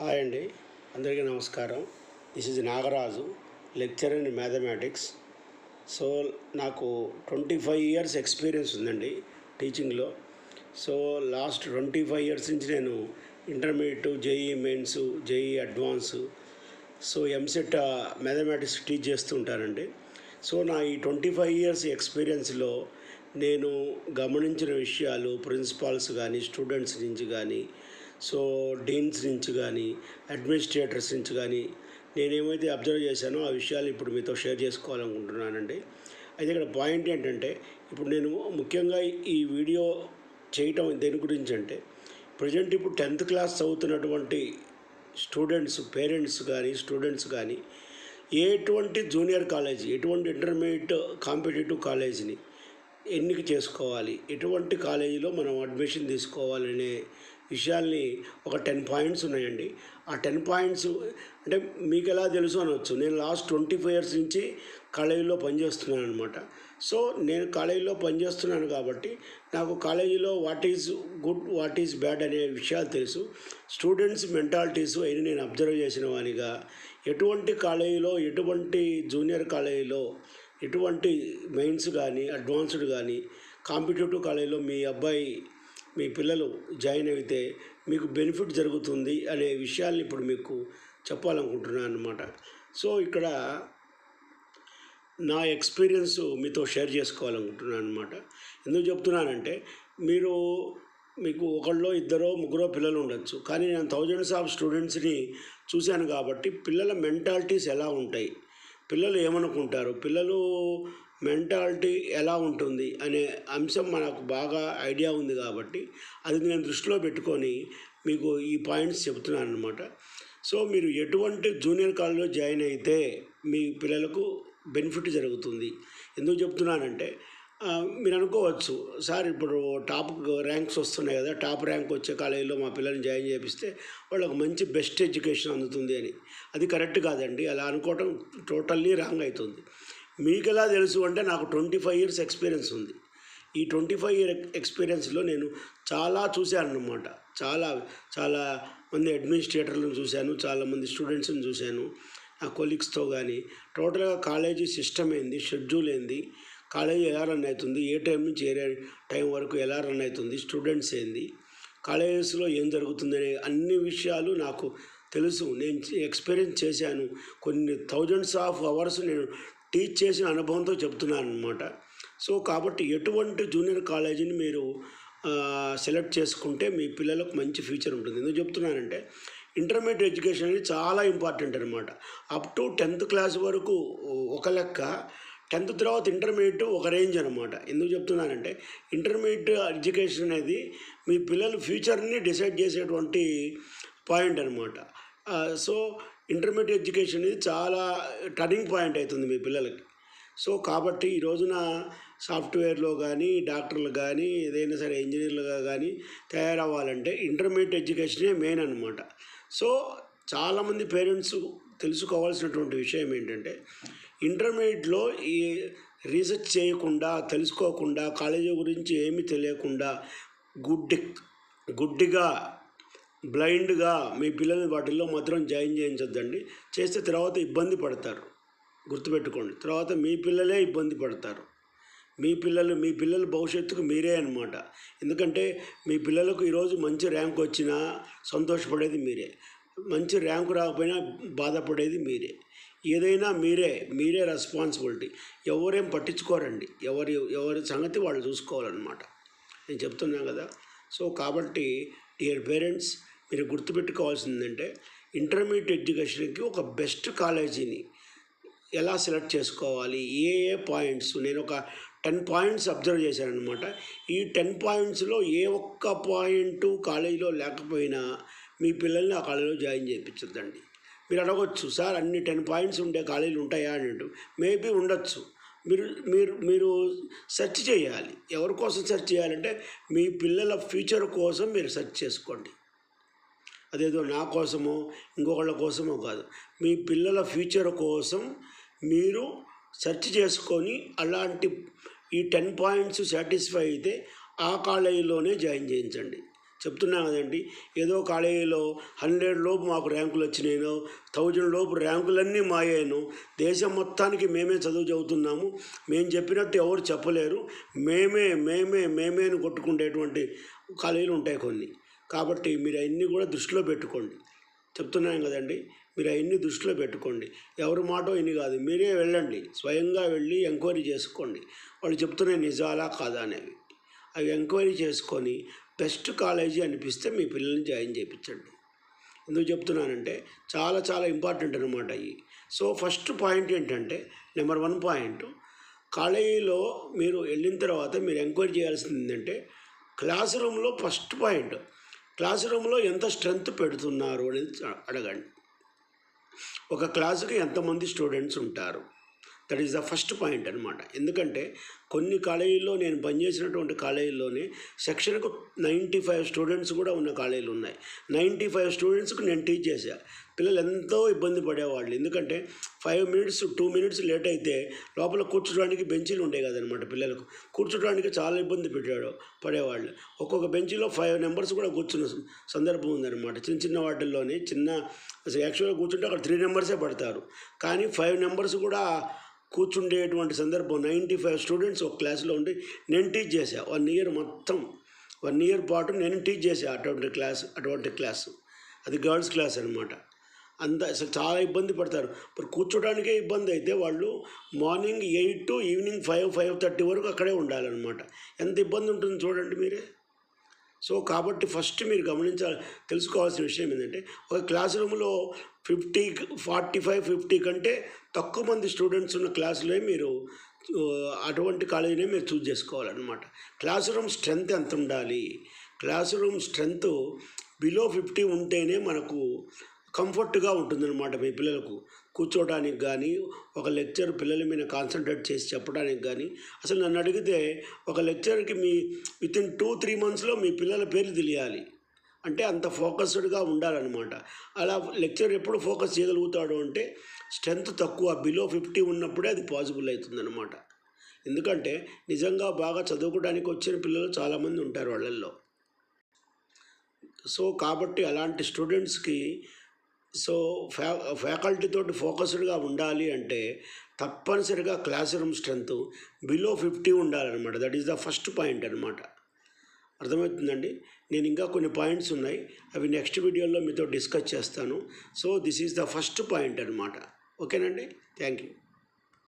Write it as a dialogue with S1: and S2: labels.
S1: Hi అండి, అందరికీ నమస్కారం. This is Nagaraju, lecturer in mathematics. So నాకు 25 ఇయర్స్ ఎక్స్పీరియన్స్ ఉందండి టీచింగ్లో. సో లాస్ట్ 25 ఇయర్స్ నుంచి నేను intermediate, JEE mains, JEE advance, so EAMCET mathematics teach చేస్తూ ఉంటానండి. సో నా ఈ 25 ఇయర్స్ ఎక్స్పీరియన్స్లో నేను గమనించిన విషయాలు ప్రిన్సిపాల్స్ కానీ, స్టూడెంట్స్ నుంచి కానీ, సో డీన్స్ నుంచి కానీ, అడ్మినిస్ట్రేటర్స్ నుంచి కానీ నేనేమైతే అబ్జర్వ్ చేశానో ఆ విషయాలు ఇప్పుడు మీతో షేర్ చేసుకోవాలనుకుంటున్నానండి. అయితే ఇక్కడ పాయింట్ ఏంటంటే, ఇప్పుడు నేను ముఖ్యంగా ఈ వీడియో చేయటం దేని గురించి అంటే, ప్రజెంట్ ఇప్పుడు 10th క్లాస్ చదువుతున్నటువంటి స్టూడెంట్స్, పేరెంట్స్ కానీ, స్టూడెంట్స్ కానీ ఎటువంటి జూనియర్ కాలేజీ, ఎటువంటి ఇంటర్మీడియట్ కాంపిటేటివ్ కాలేజీని ఎన్నిక చేసుకోవాలి, ఎటువంటి కాలేజీలో మనం అడ్మిషన్ తీసుకోవాలనే విషయాల్ని ఒక 10 పాయింట్స్ ఉన్నాయండి. ఆ 10 పాయింట్స్ అంటే మీకు ఎలా తెలుసు అనవచ్చు. నేను లాస్ట్ 25 ఇయర్స్ నుంచి కాలేజీలో పనిచేస్తున్నాను అనమాట. సో నేను కాలేజీలో పనిచేస్తున్నాను కాబట్టి నాకు కాలేజీలో what is good, what is bad అనే విషయాలు తెలుసు. స్టూడెంట్స్ మెంటాలిటీస్ అయినా నేను అబ్జర్వ్ చేసిన వానిగా ఎటువంటి కాలేజీలో, ఎటువంటి జూనియర్ కాలేజీలో, ఎటువంటి మెయిన్స్ కానీ, అడ్వాన్స్డ్ కానీ, కాంపిటేటివ్ కాలేజీలో మీ పిల్లలు జాయిన్ అయితే మీకు బెనిఫిట్ జరుగుతుంది అనే విషయాల్ని ఇప్పుడు మీకు చెప్పాలనుకుంటున్నాను అన్నమాట. సో ఇక్కడ నా ఎక్స్పీరియన్స్ మీతో షేర్ చేసుకోవాలనుకుంటున్నాను అనమాట. ఎందుకు చెప్తున్నానంటే, మీకు ఒకళ్ళో ఇద్దరో ముగ్గురో పిల్లలు ఉండొచ్చు, కానీ నేను థౌజండ్స్ ఆఫ్ స్టూడెంట్స్ని చూశాను కాబట్టి పిల్లల మెంటాలిటీస్ ఎలా ఉంటాయి, పిల్లలు ఏమనుకుంటారు, పిల్లలు మెంటాలిటీ ఎలా ఉంటుంది అనే అంశం మనకు బాగా ఐడియా ఉంది కాబట్టి అది నేను దృష్టిలో పెట్టుకొని మీకు ఈ పాయింట్స్ చెప్తున్నాను అనమాట. సో మీరు ఎటువంటి జూనియర్ కాలేజ్లో జాయిన్ అయితే మీ పిల్లలకు బెనిఫిట్ జరుగుతుంది. ఎందుకు చెప్తున్నానంటే, మీరు అనుకోవచ్చు, సార్ ఇప్పుడు టాప్ ర్యాంక్స్ వస్తున్నాయి కదా, టాప్ ర్యాంక్ వచ్చే కాలేజీలో మా పిల్లల్ని జాయిన్ చేపిస్తే వాళ్ళకు మంచి బెస్ట్ ఎడ్యుకేషన్ అందుతుంది అని. అది కరెక్ట్ కాదండి. అలా అనుకోవటం టోటల్లీ రాంగ్ అవుతుంది. మీకు ఎలా తెలుసు అంటే, నాకు 25 ఇయర్స్ ఎక్స్పీరియన్స్ ఉంది. ఈ 25 ఇయర్ ఎక్స్పీరియన్స్లో నేను చాలా చూశాను అన్నమాట. చాలా మంది అడ్మినిస్ట్రేటర్లను చూశాను, చాలామంది స్టూడెంట్స్ని చూశాను, నా కొలీగ్స్తో కానీ. టోటల్గా కాలేజీ సిస్టమ్ ఏంది, షెడ్యూల్ ఏంది, కాలేజీ ఎలా రన్ అవుతుంది, ఏ టైం నుంచి ఏ టైం వరకు ఎలా రన్ అవుతుంది, స్టూడెంట్స్ ఏంది, కాలేజెస్లో ఏం జరుగుతుందనే అన్ని విషయాలు నాకు తెలుసు. నేను ఎక్స్పీరియన్స్ చేశాను. కొన్ని థౌజండ్స్ ఆఫ్ అవర్స్ నేను టీచ్ చేసిన అనుభవంతో చెప్తున్నాను అనమాట. సో కాబట్టి ఎటువంటి జూనియర్ కాలేజీని మీరు సెలెక్ట్ చేసుకుంటే మీ పిల్లలకు మంచి ఫ్యూచర్ ఉంటుంది. ఎందుకు చెప్తున్నానంటే, ఇంటర్మీడియట్ ఎడ్యుకేషన్ అనేది చాలా ఇంపార్టెంట్ అనమాట. అప్ టు 10th క్లాస్ వరకు ఒక లెక్క, 10th తర్వాత ఇంటర్మీడియట్ ఒక రేంజ్ అనమాట. ఎందుకు చెప్తున్నానంటే, ఇంటర్మీడియట్ ఎడ్యుకేషన్ అనేది మీ పిల్లల ఫ్యూచర్ని డిసైడ్ చేసేటువంటి పాయింట్ అనమాట. సో ఇంటర్మీడియట్ ఎడ్యుకేషన్ అనేది చాలా టర్నింగ్ పాయింట్ అవుతుంది మీ పిల్లలకి. సో కాబట్టి ఈ రోజున సాఫ్ట్వేర్లో కానీ, డాక్టర్లు కానీ, ఏదైనా సరే ఇంజనీర్లుగా కానీ తయారవ్వాలంటే ఇంటర్మీడియట్ ఎడ్యుకేషనే మెయిన్ అనమాట. సో చాలామంది పేరెంట్స్ తెలుసుకోవాల్సినటువంటి విషయం ఏంటంటే, ఇంటర్మీడియట్లో ఈ రీసెర్చ్ చేయకుండా, తెలుసుకోకుండా, కాలేజీ గురించి ఏమీ తెలియకుండా గుడ్డిగా బ్లైండ్గా మీ పిల్లల్ని వాటిల్లో మాత్రం జాయిన్ చేయించొద్దండి. చేస్తే తర్వాత ఇబ్బంది పడతారు. గుర్తుపెట్టుకోండి, తర్వాత మీ పిల్లలే ఇబ్బంది పడతారు. మీ పిల్లల భవిష్యత్తుకు మీరే అనమాట. ఎందుకంటే మీ పిల్లలకు ఈరోజు మంచి ర్యాంక్ వచ్చినా సంతోషపడేది మీరే, మంచి ర్యాంకు రాకపోయినా బాధపడేది మీరే. ఏదైనా మీరే రెస్పాన్సిబిలిటీ. ఎవరేం పట్టించుకోరండి. ఎవరి సంగతి వాళ్ళు చూసుకోవాలన్నమాట. నేను చెప్తున్నాను కదా. సో కాబట్టి డియర్ పేరెంట్స్, మీరు గుర్తుపెట్టుకోవాల్సిందంటే, ఇంటర్మీడియట్ ఎడ్యుకేషన్కి ఒక బెస్ట్ కాలేజీని ఎలా సెలెక్ట్ చేసుకోవాలి, ఏ పాయింట్స్, నేను ఒక 10 పాయింట్స్ అబ్జర్వ్ చేశాను అనమాట. ఈ 10 పాయింట్స్లో ఏ ఒక్క పాయింట్ కాలేజీలో లేకపోయినా మీ పిల్లల్ని ఆ కాలేజీలో జాయిన్ చేయించొద్దండి. మీరు అడగవచ్చు, సార్ అన్ని 10 పాయింట్స్ ఉండే కాలేజీలు ఉంటాయా అన్నట్టు. మేబీ ఉండొచ్చు. మీరు సెర్చ్ చేయాలి. ఎవరి కోసం సెర్చ్ చేయాలంటే, మీ పిల్లల ఫ్యూచర్ కోసం మీరు సెర్చ్ చేసుకోండి. అదేదో నా కోసమో ఇంకొకళ్ళ కోసమో కాదు, మీ పిల్లల ఫ్యూచర్ కోసం మీరు సెర్చ్ చేసుకొని ఈ 10 పాయింట్స్ సాటిస్ఫై అయితే ఆ కాలేజీలోనే జాయిన్ చేయించండి. చెప్తున్నాను కదండి. ఏదో కాలేజీలో 100 లోపు మాకు ర్యాంకులు వచ్చినాయినో 1000 లోపు ర్యాంకులన్నీ మాయాను. దేశం మొత్తానికి మేమే చదువు చదువుతున్నాము, మేము చెప్పినట్టు ఎవరు చెప్పలేరు, మేమే అని కొట్టుకునేటువంటి కాలేజీలు ఉంటాయి కొన్ని. కాబట్టి మీరు అవన్నీ కూడా దృష్టిలో పెట్టుకోండి. చెప్తున్నాను కదండి, మీరు అవన్నీ దృష్టిలో పెట్టుకోండి. ఎవరి మాటో ఇన్ని కాదు, మీరే వెళ్ళండి, స్వయంగా వెళ్ళి ఎంక్వైరీ చేసుకోండి వాళ్ళు చెప్తున్న నిజాలా కాదా అనేవి. అవి ఎంక్వైరీ చేసుకొని బెస్ట్ కాలేజీ అనిపిస్తే మీ పిల్లల్ని జాయిన్ చేయించండి. ఎందుకు చెప్తున్నానంటే చాలా ఇంపార్టెంట్ అనమాట ఇవి. సో ఫస్ట్ పాయింట్ ఏంటంటే, నెంబర్ 1 పాయింట్, కాలేజీలో మీరు వెళ్ళిన తర్వాత మీరు ఎంక్వైరీ చేయాల్సింది ఏంటంటే, క్లాస్ రూమ్లో ఫస్ట్ పాయింట్, క్లాస్ రూమ్లో ఎంత స్ట్రెంత్ పెడుతున్నారు అనేది అడగండి. ఒక క్లాసుకి ఎంతమంది స్టూడెంట్స్ ఉంటారు, that is the first point అనమాట. ఎందుకంటే కొన్ని కాలేజీల్లో, నేను పనిచేసినటువంటి కాలేజీల్లోనే సెక్షన్కు 95 స్టూడెంట్స్ కూడా ఉన్న కాలేజీలు ఉన్నాయి. 95 స్టూడెంట్స్కి నేను టీచ్ చేశా. పిల్లలు ఎంతో ఇబ్బంది పడేవాళ్ళు. ఎందుకంటే 5 మినిట్స్ 2 మినిట్స్ లేట్ అయితే లోపల కూర్చోడానికి బెంచీలు ఉండేవి కదనమాట. పిల్లలకు కూర్చోడానికి చాలా ఇబ్బంది పడేవాళ్ళు. ఒక్కొక్క బెంచీలో 5 మెంబర్స్ కూడా కూర్చున్న సందర్భం ఉందన్నమాట. చిన్న వాటిల్లోనే యాక్చువల్గా కూర్చుంటే అక్కడ 3 మెంబర్సే పడతారు, కానీ 5 మెంబర్స్ కూడా కూర్చుండేటువంటి సందర్భం. 95 స్టూడెంట్స్ ఒక క్లాస్లో ఉండి నేను టీచ్ చేశా. 1 ఇయర్ మొత్తం, 1 ఇయర్ పాటు నేను టీచ్ చేశా అటువంటి క్లాసు. అది గర్ల్స్ క్లాస్ అనమాట. అసలు చాలా ఇబ్బంది పడతారు. ఇప్పుడు కూర్చోడానికే ఇబ్బంది అయితే వాళ్ళు మార్నింగ్ 8 to ఈవినింగ్ 5-5:30 వరకు అక్కడే ఉండాలన్నమాట. ఎంత ఇబ్బంది ఉంటుంది చూడండి మీరే. సో కాబట్టి ఫస్ట్ మీరు తెలుసుకోవాల్సిన విషయం ఏంటంటే, ఒక క్లాస్ రూమ్లో 45-50 కంటే తక్కువ మంది స్టూడెంట్స్ ఉన్న క్లాసులో మీరు అటువంటి కాలేజీనే మీరు చూస్ చేసుకోవాలన్నమాట. క్లాస్ రూమ్ స్ట్రెంత్ ఎంత ఉండాలి, క్లాస్ రూమ్ స్ట్రెంత్ బిలో 50 ఉంటేనే మనకు కంఫర్ట్గా ఉంటుందన్నమాట. మీ పిల్లలకు కూర్చోవడానికి కానీ, ఒక లెక్చర్ పిల్లల మీద కాన్సన్ట్రేట్ చేసి చెప్పడానికి కానీ. అసలు నన్ను అడిగితే ఒక లెక్చర్కి వితిన్ 2-3 మంత్స్లో మీ పిల్లల పేర్లు తెలియాలి. అంటే అంత ఫోకస్డ్గా ఉండాలన్నమాట. అలా లెక్చర్ ఎప్పుడు ఫోకస్ చేయగలుగుతాడు అంటే, స్ట్రెంత్ తక్కువ బిలో 50 ఉన్నప్పుడే అది పాసిబుల్ అవుతుందన్నమాట. ఎందుకంటే నిజంగా బాగా చదువుకోవడానికి వచ్చిన పిల్లలు చాలామంది ఉంటారు వాళ్ళల్లో. సో కాబట్టి అలాంటి స్టూడెంట్స్కి ఫ్యాకల్టీతోటి ఫోకస్డ్గా ఉండాలి అంటే తప్పనిసరిగా క్లాస్ రూమ్ స్ట్రెంత్ బిలో 50 ఉండాలన్నమాట. That is the first point అనమాట. అర్థమవుతుందండి. నేను ఇంకా కొన్ని పాయింట్స్ ఉన్నాయి, అవి నెక్స్ట్ వీడియోలో మీతో డిస్కస్ చేస్తాను. So this is the first point అనమాట. ఓకేనండి, థ్యాంక్ యూ.